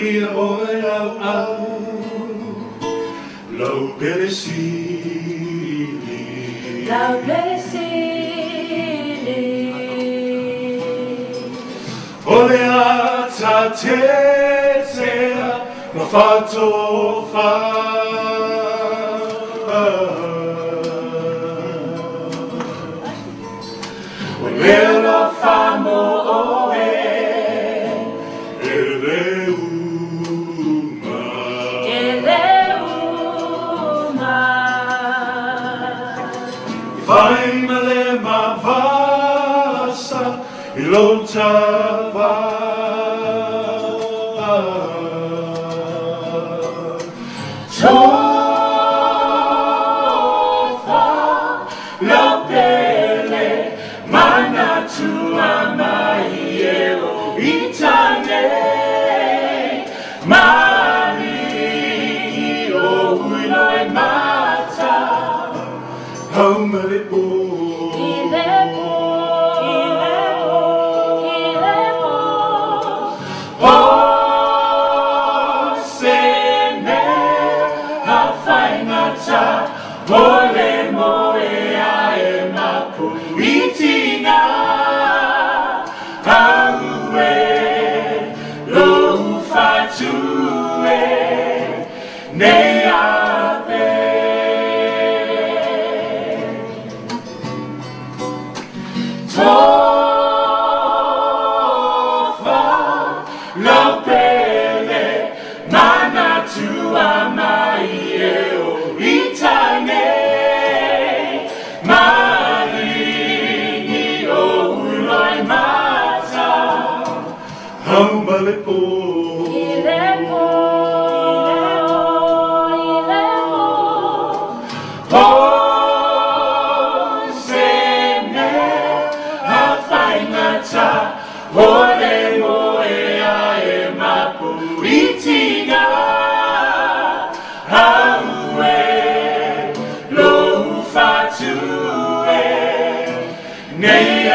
Ia oe au au Lau pere sili Lau pere sili Ole a ta te sea Ma whato wha O leo wha mo oe Vai male ma vasa ilota va Tofa la pele mana tua mai e o itane mari o uiloi mata Home at it Ole moe ae mapu itinga Aue lo fatue Nei ape Tofa la pele Mana tua mai e o itane Marini o uloi mata Haumalepo Ole moe ae mapu itinga Aue lo fatue Nei